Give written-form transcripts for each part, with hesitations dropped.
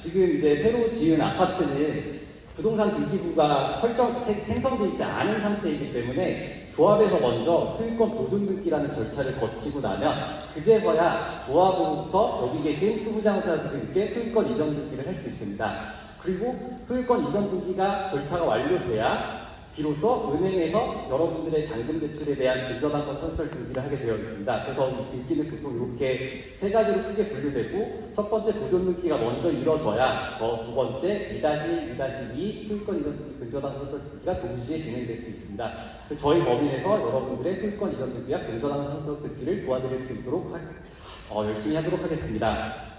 지금 이제 새로 지은 아파트는 부동산 등기부가 생성되어 있지 않은 상태이기 때문에 조합에서 먼저 소유권 보존 등기라는 절차를 거치고 나면 그제서야 조합으로부터 여기 계신 수부자원자들께 소유권 이전 등기를 할 수 있습니다. 그리고 소유권 이전 등기가 절차가 완료돼야 비로소 은행에서 여러분들의 잔금 대출에 대한 근저당권 선설 등기를 하게 되어 있습니다. 그래서 이 등기는 보통 이렇게 세 가지로 크게 분류되고, 첫 번째 보존 등기가 먼저 이뤄져야 두 번째 2-2 소유권 이전 등기 근저당 선설 등기가 동시에 진행될 수 있습니다. 저희 법인 내에서 여러분들의 소유권 이전 등기와 근저당 선설 등기를 도와드릴 수 있도록 열심히 하도록 하겠습니다.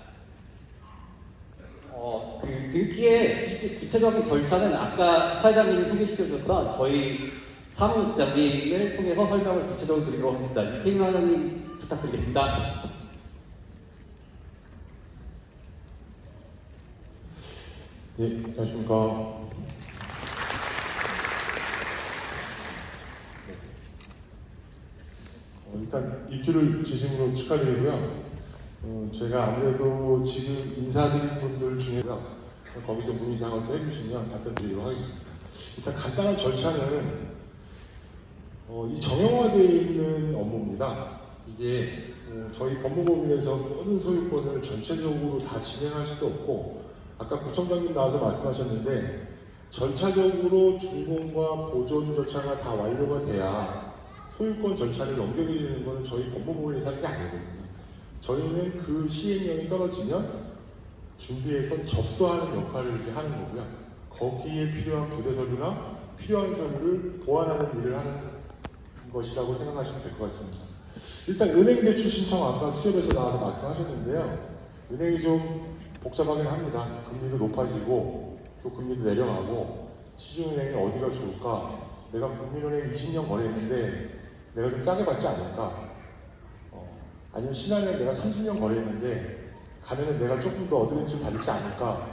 그 등기의 구체적인 절차는 아까 사회자님이 소개시켜 주셨던 저희 사무국장님을 통해서 설명을 구체적으로 드리도록 하겠습니다. 이태규 사장님 부탁드리겠습니다. 예, 안녕하십니까. 일단 입주를 진심으로 축하드리고요. 제가 아무래도 지금 인사드린 분들 중에요, 거기서 문의사항을 또 해주시면 답변드리도록 하겠습니다. 일단 간단한 절차는 이 정형화되어 있는 업무입니다. 이게 저희 법무법인에서 모든 소유권을 전체적으로 다 진행할 수도 없고, 아까 구청장님 나와서 말씀하셨는데 절차적으로 준공과 보존 절차가 다 완료가 돼야 소유권 절차를 넘겨드리는 것은 저희 법무법인에서 하는 게 아니거든요. 저희는 그 시행령이 떨어지면 준비해서 접수하는 역할을 이제 하는 거고요. 거기에 필요한 부대 서류나 필요한 서류를 보완하는 일을 하는 것이라고 생각하시면 될 것 같습니다. 일단 은행 대출 신청 아까 수협에서 나와서 말씀하셨는데요. 은행이 좀 복잡하긴 합니다. 금리도 높아지고 또 금리도 내려가고, 시중은행이 어디가 좋을까? 내가 국민은행 20년 거래했는데 내가 좀 싸게 받지 않을까? 아니면 신한은행 내가 30년 거래했는데 가면은 내가 조금 더 어드밴티지를 받지 않을까?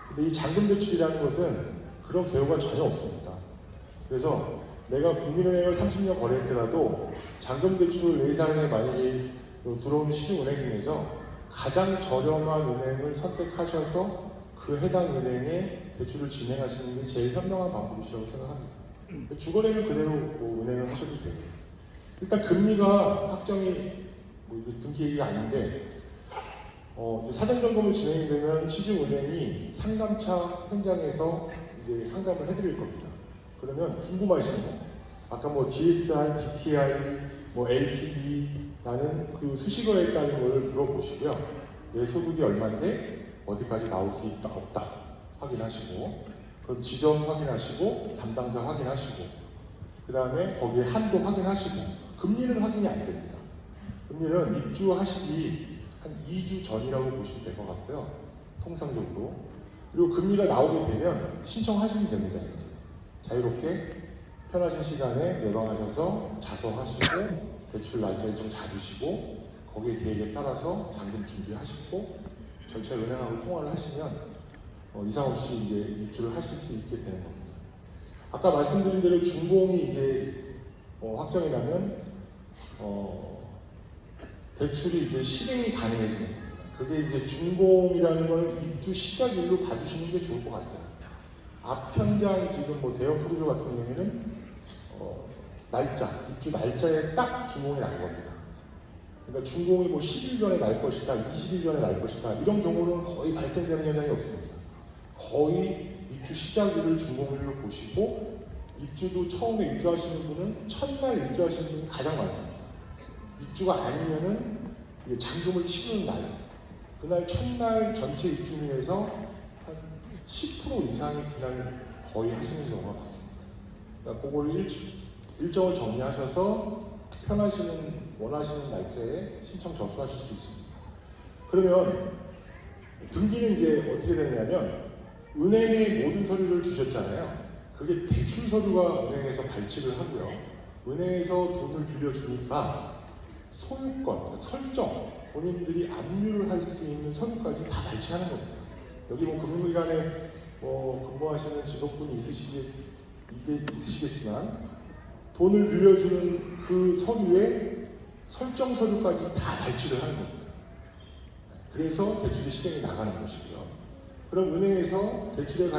근데 이 잔금 대출이라는 것은 그런 개요가 전혀 없습니다. 그래서 내가 국민은행을 30년 거래했더라도 잔금 대출 내사은에 만약에 들어오는 시중은행 중에서 가장 저렴한 은행을 선택하셔서 그 해당 은행에 대출을 진행하시는 게 제일 현명한 방법이라고 생각합니다. 주거래는 그대로 은행을 하셔도 되고, 일단 금리가 확정이 이거 등기 얘기가 아닌데, 이제 사전점검을 진행이 되면 시중은행이 상담차 현장에서 이제 상담을 해드릴 겁니다. 그러면 궁금하신 거, 아까 DSI, DTI, LTV라는 그 수식어에 있다는 걸 물어보시고요. 내 소득이 얼마인데 어디까지 나올 수 있다, 없다 확인하시고, 그럼 지점 확인하시고, 담당자 확인하시고, 그 다음에 거기에 한도 확인하시고, 금리는 확인이 안 됩니다. 금리는 입주하시기 한 2주 전이라고 보시면 될 것 같고요. 통상적으로. 그리고 금리가 나오게 되면 신청하시면 됩니다. 이제 자유롭게 편하신 시간에 내방하셔서 자서하시고 대출 날짜 일정 잡으시고 거기에 계획에 따라서 잔금 준비하시고 전체 은행하고 통화를 하시면 이상 없이 이제 입주를 하실 수 있게 되는 겁니다. 아까 말씀드린 대로 준공이 이제 확정이 나면 대출이 이제 실행이 가능해지는 겁니다. 그게 이제 준공이라는 거는 입주 시작일로 봐주시는 게 좋을 것 같아요. 앞 현장 지금 대형 프로젝트 같은 경우에는 날짜, 입주 날짜에 딱 준공이 난 겁니다. 그러니까 준공이 10일 전에 날 것이다, 20일 전에 날 것이다, 이런 경우는 거의 발생되는 현상이 없습니다. 거의 입주 시작일을 준공일로 보시고, 입주도 처음에 입주하시는 분은 첫날 입주하시는 분이 가장 많습니다. 입주가 아니면은 잔금을 치르는 날, 그날 첫날 전체 입주민에서 한 10% 이상이 그날 거의 하시는 경우가 많습니다. 그러니까 그걸 일정을 정리하셔서 원하시는 날짜에 신청 접수하실 수 있습니다. 그러면 등기는 이제 어떻게 되느냐면, 은행에 모든 서류를 주셨잖아요. 그게 대출 서류가 은행에서 발치를 하고요. 은행에서 돈을 빌려주니까 소유권, 설정, 본인들이 압류를 할 수 있는 서류까지 다 발치하는 겁니다. 여기 금융기관에 근무하시는 직업분이 있으시겠지만 돈을 빌려주는 그 서류에 설정 서류까지 다 발치를 하는 겁니다. 그래서 대출이 실행이 나가는 것이고요. 그럼 은행에서 대출에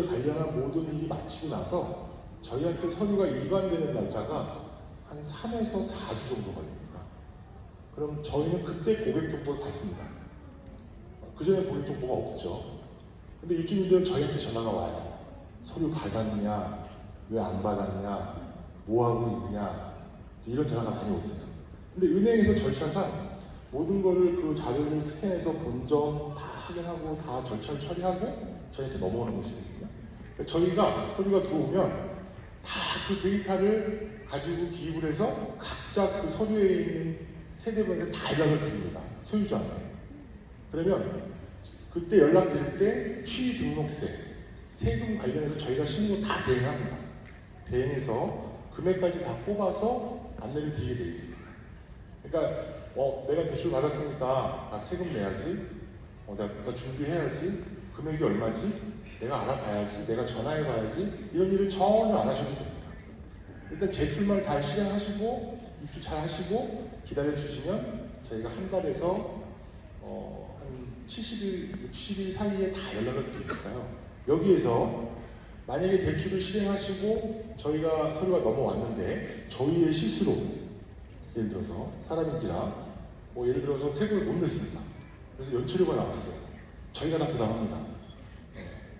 관련한 모든 일이 마치고 나서 저희한테 서류가 이관되는 날짜가 한 3에서 4주 정도 걸립니다. 그럼 저희는 그때 고객 정보를 받습니다. 그전에 고객 정보가 없죠. 근데 입주민들은 저희한테 전화가 와요. 서류 받았냐, 왜 안 받았냐, 뭐 하고 있냐, 이런 전화가 많이 오세요. 근데 은행에서 절차상 모든 거를 그 자료를 스캔해서 본점 다 확인하고 다 절차를 처리하고 저희한테 넘어오는 것이거든요. 그러니까 저희가 서류가 들어오면 다 그 데이터를 가지고 기입을 해서 각자 그 서류에 있는 세대별로 다 연락을 드립니다. 소유주한테. 그러면 그때 연락 드릴 때 취등록세, 세금 관련해서 저희가 신고 다 대행합니다. 대행해서 금액까지 다 뽑아서 안내를 드리게 돼 있습니다. 그러니까 내가 대출 받았으니까 나 세금 내야지, 내가 준비해야지, 금액이 얼마지, 내가 알아봐야지, 내가 전화해봐야지 이런 일을 전혀 안 하셔도 됩니다. 일단 제출만 잘 실행하시고 입주 잘 하시고 기다려주시면 저희가 한 달에서 한 70일, 60일 사이에 다 연락을 드리니까요. 여기에서 만약에 대출을 실행하시고 저희가 서류가 넘어왔는데 저희의 실수로 예를 들어서 사람인지라 예를 들어서 세금을 못 냈습니다. 그래서 연체료가 나왔어요. 저희가 다 부담합니다.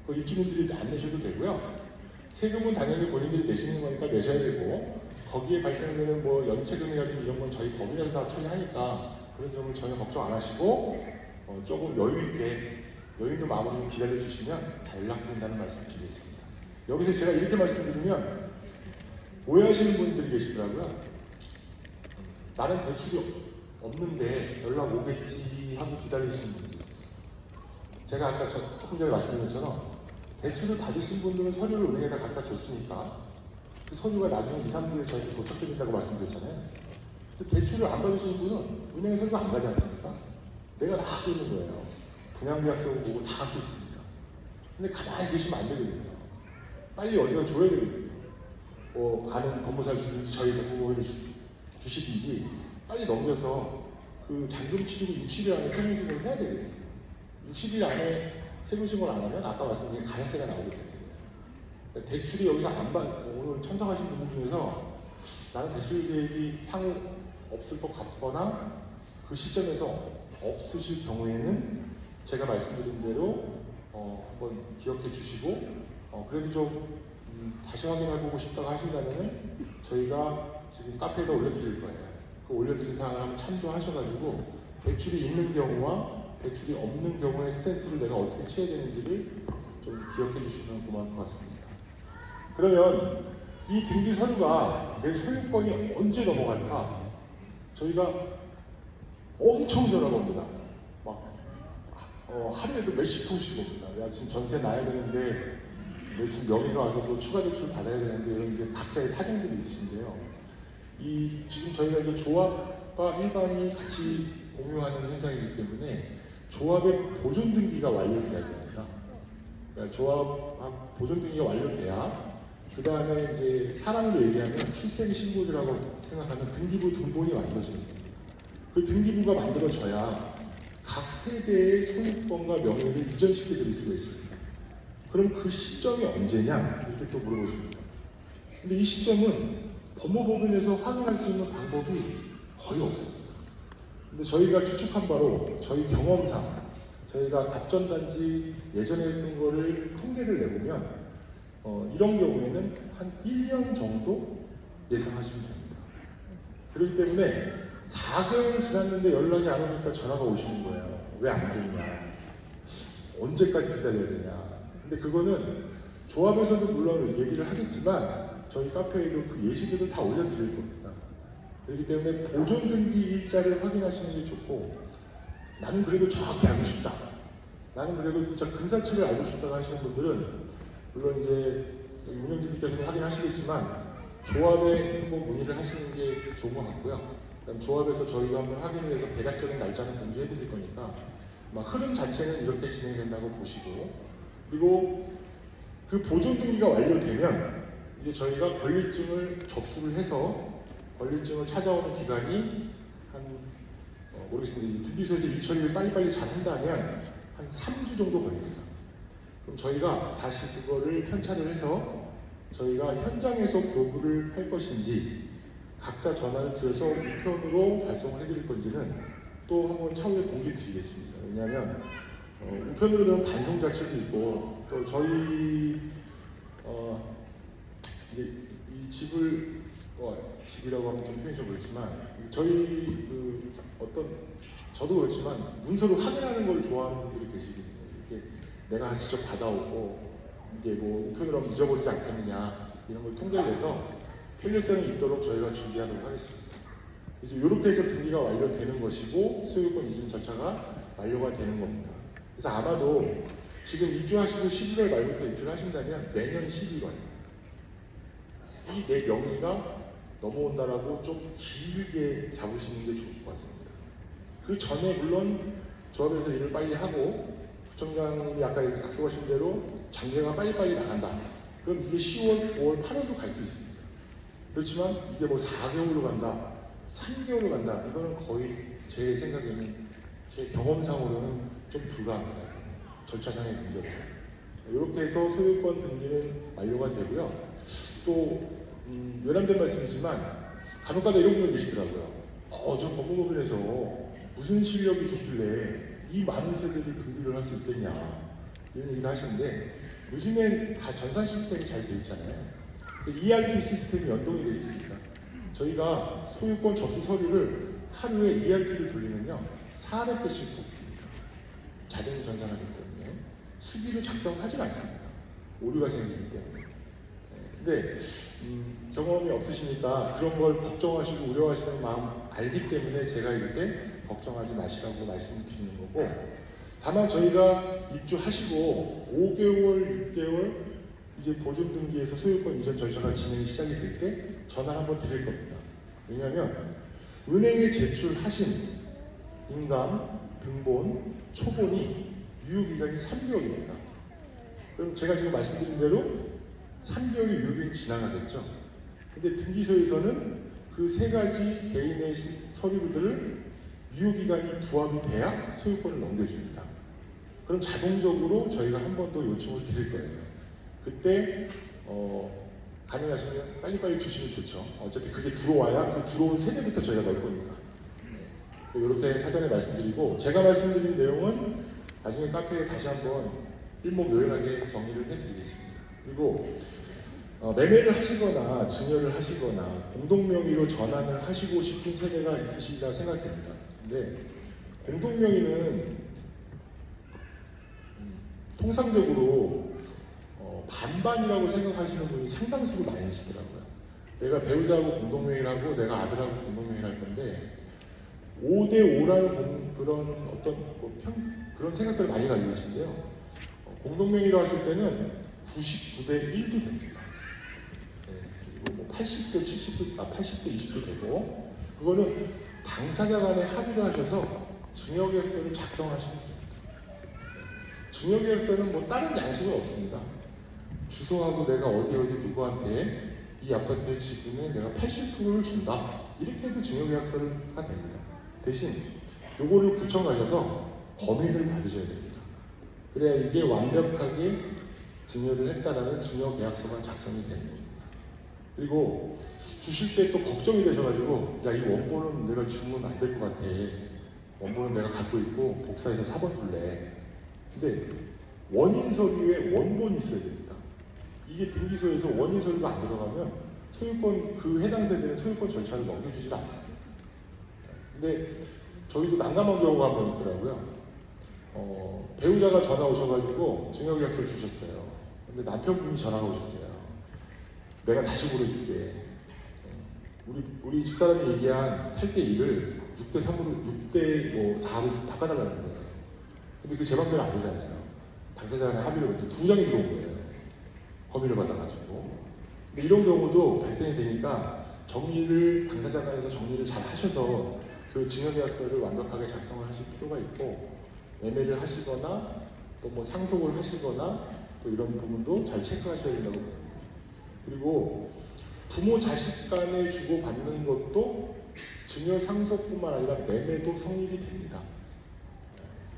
그 입주민들이 안 내셔도 되고요. 세금은 당연히 본인들이 내시는 거니까 내셔야 되고 거기에 발생되는 연체금이라든지 이런 건 저희 법인에서 다 처리하니까 그런 점은 전혀 걱정 안 하시고 조금 여유 있게 여유 있는 마음으로 좀 기다려 주시면 다 연락드린다는 말씀 드리겠습니다. 여기서 제가 이렇게 말씀드리면 오해하시는 분들이 계시더라고요. 나는 대출이 없는데 연락 오겠지 하고 기다리시는 분들이 있어요. 제가 아까 조금 전에 말씀드린 것처럼 대출을 받으신 분들은 서류를 은행에다 갖다 줬으니까 그 서류가 나중에 2, 3주에 저희한테 도착드린다고 말씀드렸잖아요. 근데 대출을 안 받으신 분은 은행에 서류가 안 가지 않습니까? 내가 다 갖고 있는 거예요. 분양계약서 보고 다 갖고 있습니다. 근데 가만히 계시면 안 되거든요. 빨리 어디다 줘야 되거든요. 아는 법무사를 주든지 저희 법무법인을 주시든지 빨리 넘겨서 그 잔금 치르고 60일 안에 세금신고를 해야 되거든요. 60일 안에 세금신고를 안 하면 아까 말씀드린 가산세가 나오게 되는 거예요. 그러니까 대출이 여기서 오늘 참석하신 분들 중에서 나는 대출 계획이 향후 없을 것 같거나 그 시점에서 없으실 경우에는 제가 말씀드린 대로 한번 기억해 주시고 그래도 좀 다시 확인해보고 싶다고 하신다면은 저희가 지금 카페에다 올려드릴 거예요. 그 올려드린 사항을 한번 참조하셔가지고 대출이 있는 경우와 대출이 없는 경우의 스탠스를 내가 어떻게 취해야 되는지를 좀 기억해 주시면 고마울 것 같습니다. 그러면 이 등기 서류가 내 소유권이 언제 넘어갈까? 저희가 엄청 전화가 옵니다. 막 하루에도 몇십 통씩 옵니다. 야, 지금 전세 나야 되는데 내 지금 명의가 와서 또 추가 대출 받아야 되는데 이런 이제 각자의 사정들이 있으신데요. 지금 저희가 이제 조합과 일반이 같이 공유하는 현장이기 때문에 조합의 보존 등기가 완료돼야 됩니다. 그러니까 조합 보존 등기가 완료돼야 그 다음에 이제 사람으로 얘기하면 출생 신고제라고 생각하는 등기부 등본이 만들어지는 겁니다. 그 등기부가 만들어져야 각 세대의 소유권과 명예를 이전시켜 드릴 수가 있습니다. 그럼 그 시점이 언제냐? 이렇게 또 물어보십니다. 근데 이 시점은 법무법인에서 확인할 수 있는 방법이 거의 없습니다. 근데 저희가 추측한 바로 저희 경험상 저희가 앞전단지 예전에 했던 거를 통계를 내보면 이런 경우에는 한 1년 정도 예상하시면 됩니다. 그렇기 때문에 4개월 지났는데 연락이 안 오니까 전화가 오시는 거예요. 왜 안 됐냐? 언제까지 기다려야 되냐? 근데 그거는 조합에서도 물론 얘기를 하겠지만 저희 카페에도 그 예시들을 다 올려드릴 겁니다. 그렇기 때문에 보존 등기 일자를 확인하시는 게 좋고 나는 그래도 정확히 알고 싶다. 나는 그래도 진짜 근사치를 알고 싶다고 하시는 분들은 물론 이제 운영진님께서는 확인하시겠지만 조합에 한번 문의를 하시는 게 좋은 것 같고요. 그다음 조합에서 저희가 한번 확인을 해서 대략적인 날짜는 공지해 드릴 거니까 흐름 자체는 이렇게 진행된다고 보시고 그리고 그 보존 등기가 완료되면 이제 저희가 권리증을 접수를 해서 권리증을 찾아오는 기간이 모르겠습니다. 등기소에서 일 처리를 빨리빨리 잘 한다면 한 3주 정도 걸립니다. 그럼 저희가 다시 그거를 편차를 해서 저희가 현장에서 교부를 할 것인지 각자 전화를 드려서 우편으로 발송을 해드릴 건지는 또 한번 차후에 공지 드리겠습니다. 왜냐하면 우편으로 되면 반송 자체도 있고 또 저희 이제 이 집을 집이라고 하면 좀 표현이 좀 그렇지만 저희 저도 그렇지만 문서로 확인하는 걸 좋아하는 분들이 계시거든요. 이렇게 내가 직접 받아오고 이게 뭐 우편으로 하면 잊어버리지 않겠느냐 이런 걸 통계를 내서 편리성이 있도록 저희가 준비하도록 하겠습니다. 그래서 이렇게 해서 등기가 완료되는 것이고 소유권 이전 절차가 완료가 되는 겁니다. 그래서 아마도 지금 입주하시고 11월 말부터 입주를 하신다면 내년 11월 이 내 명의가 넘어온다라고 좀 길게 잡으시는 게 좋을 것 같습니다. 그 전에 물론 조합에서 일을 빨리 하고 구청장님이 아까 약속하신 대로 장래가 빨리빨리 나간다. 그럼 이게 10월, 9월, 8월도 갈 수 있습니다. 그렇지만 이게 뭐 4개월로 간다, 3개월로 간다. 이거는 거의 제 생각에는 제 경험상으로는 좀 불가합니다. 절차상의 문제로. 이렇게 해서 소유권 등기는 완료가 되고요. 또 외람된 말씀이지만 간혹가다 이런 분들 계시더라고요. 저 법무법인에서 무슨 실력이 좋길래 이 많은 세대를 등기를 할 수 있겠냐 이런 얘기도 하시는데 요즘엔 다 전산 시스템이 잘 돼 있잖아요. 그래서 ERP 시스템이 연동이 되어 있습니다. 저희가 소유권 접수 서류를 하루에 ERP를 돌리면요 400개씩 뽑습니다. 자동 전산하기 때문에 수기를 작성하지 않습니다. 오류가 생기기 때문에. 근데 경험이 없으시니까 그런 걸 걱정하시고 우려하시는 마음 알기 때문에 제가 이렇게 걱정하지 마시라고 말씀을 드리는 거고, 다만 저희가 입주하시고 5개월, 6개월 이제 보존 등기에서 소유권 이전 절차가 진행이 시작이 될 때 전화를 한번 드릴 겁니다. 왜냐하면 은행에 제출하신 인감, 등본, 초본이 유효기간이 3개월입니다. 그럼 제가 지금 말씀드린 대로 3개월이 유효기간이 지나가겠죠. 근데 등기소에서는 그 세 가지 개인의 서류들을 유효기간이 부합이 돼야 소유권을 넘겨줍니다. 그럼 자동적으로 저희가 한 번 더 요청을 드릴 거예요. 그때 가능하시면 빨리빨리 주시면 좋죠. 어차피 그게 들어와야 그 들어온 세대부터 저희가 넣을 거니까. 이렇게 사전에 말씀드리고, 제가 말씀드린 내용은 나중에 카페에 다시 한번 일목요연하게 정리를 해드리겠습니다. 그리고 매매를 하시거나 증여를 하시거나 공동명의로 전환을 하시고 싶은 세대가 있으시리라 생각됩니다. 근데 공동명의는 통상적으로 반반이라고 생각하시는 분이 상당수로 많이 계시더라고요. 내가 배우자하고 공동명의를 하고 내가 아들하고 공동명의를 할 건데 5대5라는 그런 그런 생각들을 많이 가지고 계신데요. 공동명의로 하실 때는 99대 1도 됩니다. 그리고 뭐 80대 70도, 80대 20도 되고, 그거는 당사자 간에 합의를 하셔서 증여계약서를 작성하시면 됩니다. 증여계약서는 뭐 다른 양식은 없습니다. 주소하고 내가 어디 누구한테 이 아파트의 지분에 내가 80%를 준다. 이렇게 해도 증여계약서가 됩니다. 대신 요거를 구청 가셔서 검인을 받으셔야 됩니다. 그래야 이게 완벽하게 증여를 했다라는 증여계약서가 작성이 되는 겁니다. 그리고 주실 때 또 걱정이 되셔가지고, 야, 이 원본은 내가 주면 안 될 것 같아. 원본은 내가 갖고 있고 복사해서 4번 줄래. 근데 원인 서류에 원본이 있어야 됩니다. 이게 등기소에서 원인 서류가 안 들어가면 소유권, 그 해당 세대는 소유권 절차를 넘겨주질 않습니다. 근데 저희도 난감한 경우가 한 번 있더라고요. 배우자가 전화 오셔가지고 증여계약서를 주셨어요. 근데 남편분이 전화가 오셨어요. 내가 다시 보내줄게. 우리 집사람이 얘기한 8대2를 6대3으로 6대4로 바꿔달라는 거예요. 근데 그 제 맘대로 안 되잖아요. 당사자 간의 합의로 두 장이 들어온 거예요. 검의를 받아가지고. 근데 이런 경우도 발생이 되니까 당사자 간에서 정리를 잘 하셔서 그 증여계약서를 완벽하게 작성을 하실 필요가 있고, 매매를 하시거나 또 뭐 상속을 하시거나 또 이런 부분도 잘 체크하셔야 된다고 봅니다. 그리고 부모 자식 간에 주고받는 것도 증여 상속뿐만 아니라 매매도 성립이 됩니다.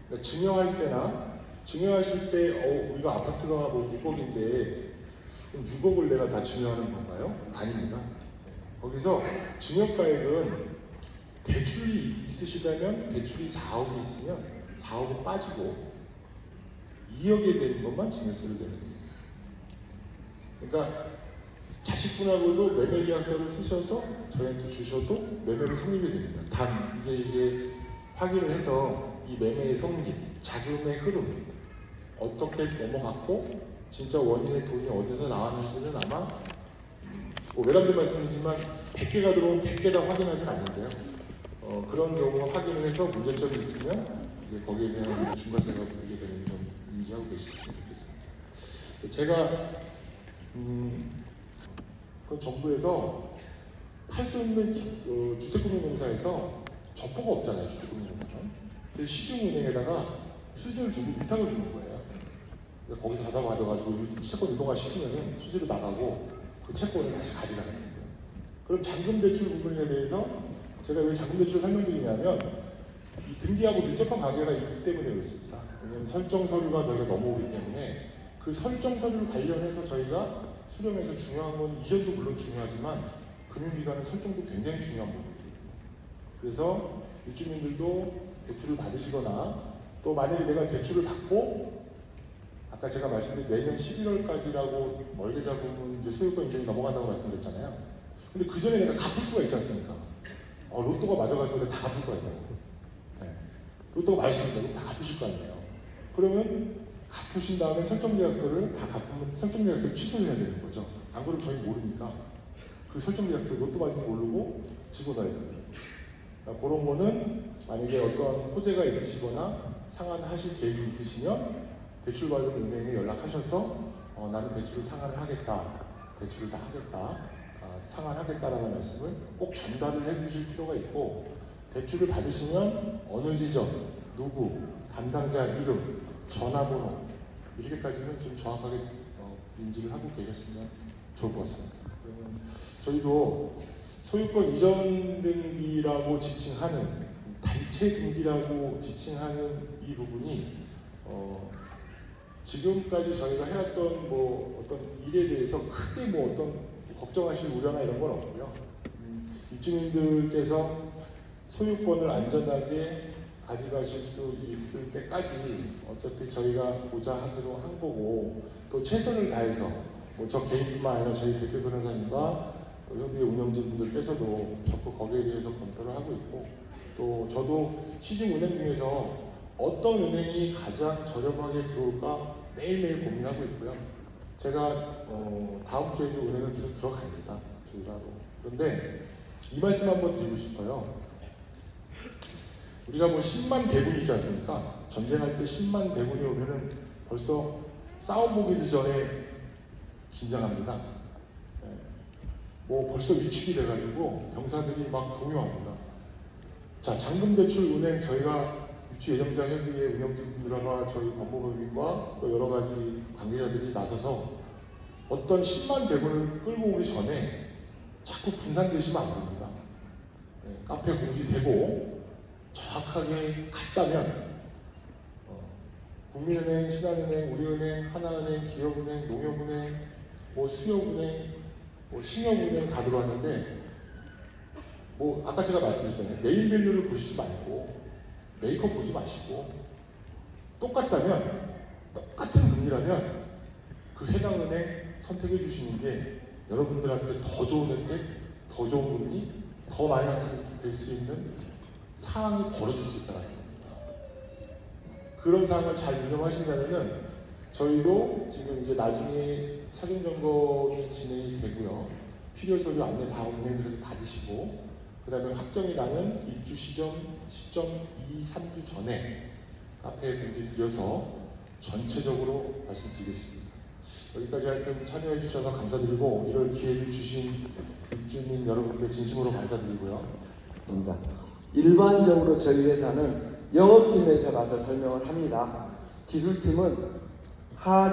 그러니까 증여할 때나 증여하실 때 우리가 아파트가 뭐 6억인데 그럼 6억을 내가 다 증여하는 건가요? 아닙니다. 거기서 증여가액은 대출이 있으시다면 대출이 4억이 있으면 4억은 빠지고 2억에 되는 것만 증여세를 내는 겁니다. 그러니까 자식분하고도 매매 계약서를 쓰셔서 저희한테 주셔도 매매를 성립이 됩니다. 단 이제 이게 확인을 해서 이 매매의 성립, 자금의 흐름 어떻게 넘어갔고 진짜 원인의 돈이 어디서 나왔는지는 아마 뭐 외람된 말씀이지만 100개가 들어오면 100개 다 확인하진 않는데요. 그런 경우 확인을 해서 문제점이 있으면 이제 거기에 대한 중과세가 부르게 되는 점 인지하고 계셨으면 좋겠습니다. 제가 그 정부에서 팔 수 있는 주택금융공사에서 점포가 없잖아요. 주택금융공사는. 그래서 시중은행에다가 수수료를 주고 위탁을 주는 거예요. 거기서 받아가지고 채권 이동화 시키면 수수료 나가고 그 채권을 다시 가져가는 거예요. 그럼 잔금대출 부분에 대해서 제가 왜 잔금대출을 설명드리냐면 이 등기하고 밀접한 관계가 있기 때문에 그렇습니다. 왜냐하면 설정 서류가 저희가 넘어오기 때문에 그 설정 서류를 관련해서 저희가 수령해서 중요한 건 이전도 물론 중요하지만 금융기관의 설정도 굉장히 중요한 부분이거든요. 그래서 입주민들도 대출을 받으시거나 또 만약에 내가 대출을 받고 아까 제가 말씀드린 내년 11월까지라고 멀게 잡으면 이제 소유권 인정이 넘어간다고 말씀드렸잖아요. 근데 그 전에 내가 갚을 수가 있지 않습니까? 로또가 맞아가지고 내가 다 갚을 거예요. 네. 로또가 맞으십니다. 다 갚으실 거 아니에요. 그러면 갚으신 다음에 설정계약서를 다 갚으면 설정계약서를 취소해야 되는 거죠. 안 그러면 저희 모르니까 그 설정계약서 로또 맞은지 모르고 집어넣어야 됩니다. 그러니까 그런 거는 만약에 어떤 호재가 있으시거나 상환하실 계획이 있으시면 대출받은 은행에 연락하셔서 나는 대출을 상환을 하겠다, 대출을 다 하겠다, 상환하겠다라는 말씀을 꼭 전달을 해주실 필요가 있고 대출을 받으시면 어느 지점, 누구, 담당자 이름, 전화번호 이렇게까지는 좀 정확하게 인지를 하고 계셨으면 좋을 것 같습니다. 그러면 저희도 소유권 이전 등기라고 지칭하는 단체 등기라고 지칭하는 이 부분이 지금까지 저희가 해왔던 뭐 어떤 일에 대해서 크게 뭐 어떤 걱정하실 우려나 이런 건 없고요. 입주민들께서 소유권을 안전하게 가져가실 수 있을 때까지 어차피 저희가 보자 하기로 한 거고 또 최선을 다해서 뭐 저 개인뿐만 아니라 저희 대표 변호사님과 또 협의회 운영진 분들께서도 적극 거기에 대해서 검토를 하고 있고 또 저도 시중은행 중에서 어떤 은행이 가장 저렴하게 들어올까 매일매일 고민하고 있고요. 제가 다음 주에도 은행을 계속 들어갑니다. 주라로. 그런데 이 말씀 한번 드리고 싶어요. 우리가 뭐 10만 대군이 있지 않습니까? 전쟁할 때 10만 대군이 오면은 벌써 싸움 보기도 전에 긴장합니다. 뭐 벌써 위축이 돼가지고 병사들이 막 동요합니다. 자, 잔금대출은행 저희가 입주예정자 협의회 운영진 분들과 저희 법무법인과 또 여러 가지 관계자들이 나서서 어떤 10만 대군을 끌고 오기 전에 자꾸 분산되시면 안 됩니다. 카페 공지되고 정확하게 갔다면 국민은행, 신한은행, 우리은행, 하나은행, 기업은행, 농협은행, 뭐 수협은행, 뭐 신협은행 다 들어왔는데 뭐 아까 제가 말씀드렸잖아요. 네임밸류를 보시지 말고 메이크업 보지 마시고 똑같다면 똑같은 금리라면 그 해당 은행 선택해 주시는 게 여러분들한테 더 좋은 혜택, 더 좋은 금리, 더 마이너스 될 수 있는 상황이 벌어질 수 있다는 겁니다. 그런 상황을 잘 운영하신다면은 저희도 지금 이제 나중에 차등 점검이 진행이 되고요. 필요 서류 안내 다 은행들에게 받으시고 그 다음에 확정이 나는 입주 시점 2, 3주 전에 카페에 공지 드려서 전체적으로 말씀드리겠습니다. 여기까지 하여튼 참여해 주셔서 감사드리고 이럴 기회를 주신 입주민 여러분께 진심으로 감사드리고요. 일반적으로 저희 회사는 영업팀에서 가서 설명을 합니다. 기술팀은 하자